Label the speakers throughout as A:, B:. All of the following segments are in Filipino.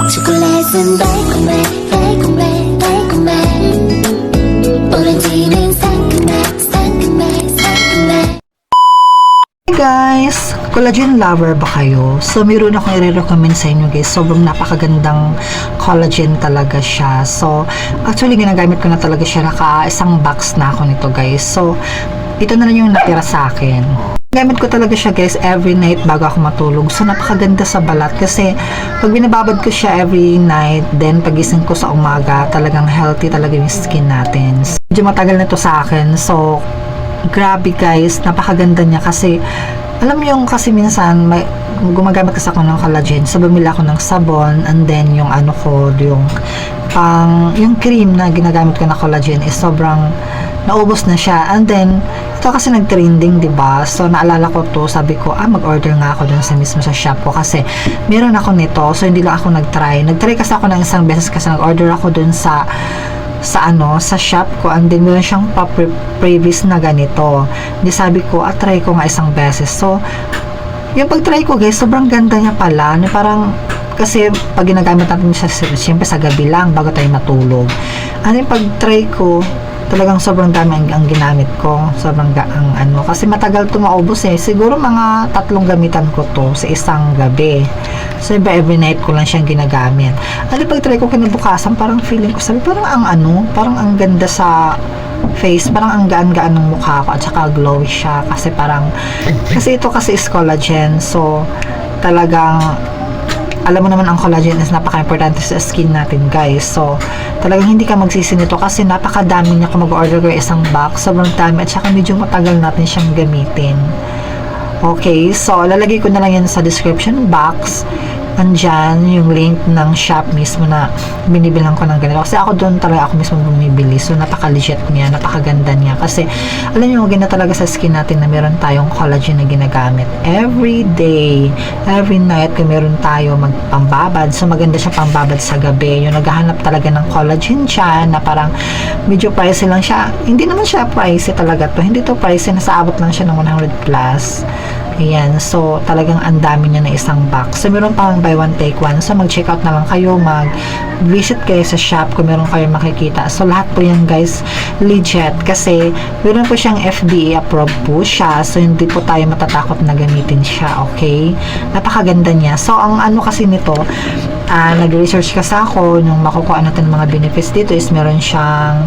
A: 초콜릿은 달콤해 달콤해 달콤해 오렌지는 상큼해 상큼해 상큼해.
B: Hey guys! Collagen lover ba kayo? So, meron akong i-recommend sa inyo guys. Sobrang napakagandang collagen talaga siya. So, actually, ginagamit ko na talaga siya. Isang box na ako nito guys. So, ito na lang yung natira sa akin. Gamit ko talaga siya guys every night bago ako matulog. So, napakaganda sa balat kasi pag binababad ko siya every night, then pagising ko sa umaga, talagang healthy talaga yung skin natin. So, medyo matagal na to sa akin. So, grabe guys, napakaganda niya kasi alam mo yung kasi minsan gumagamit kasi ako ng collagen, so bumili ako ng sabon and then yung ano ko, yung cream na ginagamit ko na collagen is sobrang naubos na siya. And then ito kasi nag-trending, diba? So naalala ko to, sabi ko mag-order nga ako dun sa mismo sa shop ko kasi meron ako nito. So hindi lang ako nag-try kasi ako ng isang beses kasi nag-order ako dun sa shop ko, and then meron siyang previous na ganito. Hindi, sabi ko try ko nga isang beses. So yung pag-try ko guys, sobrang ganda niya pala. Parang kasi pag ginagamit natin siya siyempre sa gabi lang bago tayo matulog. Ano yung pag-try ko, talagang sobrang dami ang ginamit ko. Sobrang kasi matagal to maubos siguro mga 3 gamitan ko to sa isang gabi. So every night ko lang siyang ginagamit. Ano pag-try ko kinabukasan, parang feeling ko, sabi parang parang ang ganda sa face, parang ang gaan-gaan ng mukha ko at saka glowy siya kasi ito kasi is collagen. So talagang alam mo naman ang collagen is napaka-importante sa skin natin guys. So talagang hindi ka magsisi nito kasi napakadami niya. Kung mag-order ko isang box, sobrang dami at saka medyo matagal natin siyang gamitin. Okay, so lalagay ko na lang yan sa description box. Andyan yung link ng shop mismo na binibilang ko ng ganito. Kasi ako doon talaga ako mismo bumibili. So napaka-legit niya, napakaganda niya. Kasi alam niyo, maganda talaga sa skin natin na meron tayong collagen na ginagamit every day, every night. Kung meron tayo magpambabad, so maganda siya pambabad sa gabi. Yung naghahanap talaga ng collagen siya na parang medyo pricey lang siya. Hindi naman siya pricey talaga to. Hindi to pricey, nasa abot lang siya ng 100 plus. Ayan, so talagang ang dami niya na isang box. So meron pang buy one take one. So mag-check out na lang kayo, mag-visit kayo sa shop kung meron kayo makikita. So lahat po yan guys legit kasi meron po siyang FDA approved po siya. So hindi po tayo matatakot na gamitin siya, okay? Napakaganda niya. So ang kasi nito, nag-research kasi ako nung makukuha natin mga benefits dito is meron siyang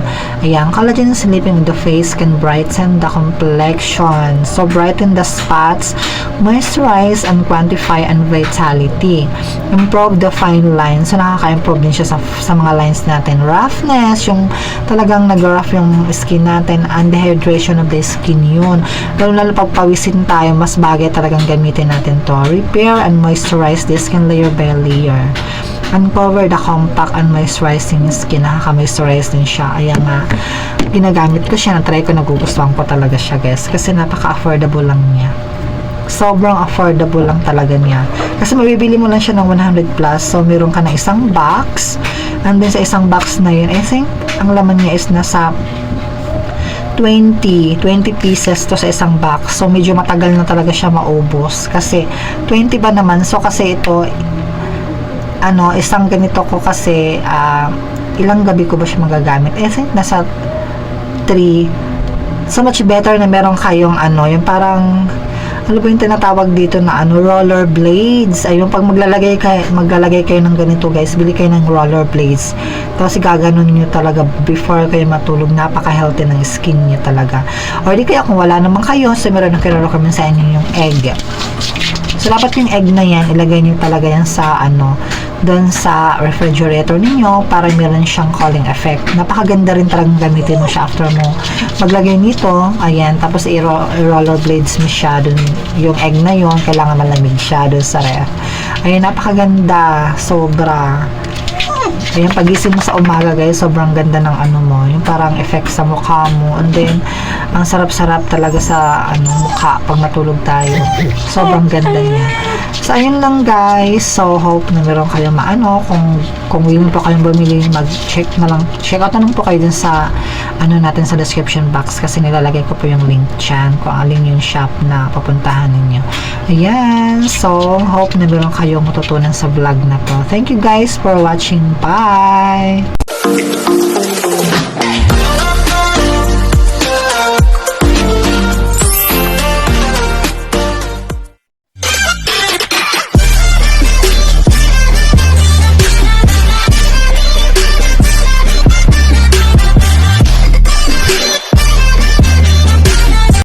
B: collagen sleeping with the face can brighten the complexion, so brighten the spots, moisturize and quantify and vitality, improve the fine lines. So nakaka-improve din siya sa mga lines natin, roughness, yung talagang nag-rough yung skin natin, and dehydration of the skin yun. Lalo pag pawisin tayo, mas bagay talagang gamitin natin to. Repair and moisturize the skin layer by layer. Uncover the compact and moisturizing skin. Nakaka-moisturize din siya. Ayan nga, ginagamit ko siya, na-try ko, nagugustuhan ko talaga siya guys kasi napaka-affordable lang niya. Sobrang affordable lang talaga niya kasi mabibili mo lang siya ng 100 plus. So meron ka na isang box, and then sa isang box na yun, I think ang laman niya is nasa 20 pieces to sa isang box. So medyo matagal na talaga siya maubos kasi 20 ba naman. So kasi ito isang ganito ko kasi ilang gabi ko ba siya magagamit, I think nasa 3. So much better na meron kayong yung parang ano ba yung tinatawag dito na roller blades. Ayun, pag maglalagay kayo ng ganito guys, bili kayo ng roller blades, tapos gaganon nyo talaga before kayo matulog. Napaka-healthy ng skin nyo talaga. Or di kaya kung wala naman kayo, so meron na kino-recommend sa inyo yung egg. So dapat yung egg na yan, ilagay nyo talaga yan sa doon sa refrigerator ninyo para meron siyang cooling effect. Napakaganda rin talagang gamitin mo siya after mo maglagay nito. Ayan, tapos i-roller blades mo siya dun, yung egg na yon kailangan malamig siya dun sa ref. Ayan, napakaganda, sobra. Ayan, pagising mo sa umaga guys, sobrang ganda ng mo, yung parang effect sa mukha mo, and then ang sarap-sarap talaga sa mukha pag matulog tayo. Sobrang ganda niya. So ayun lang guys, so hope na meron kayong kung willing po kayong bumili, mag-check out na lang po kayo dun sa natin sa description box kasi nilalagay ko po yung link dyan kung alin yung shop na papuntahan ninyo. Ayan. So, hope na meron kayong matutunan sa vlog na to. Thank you guys for watching. Bye!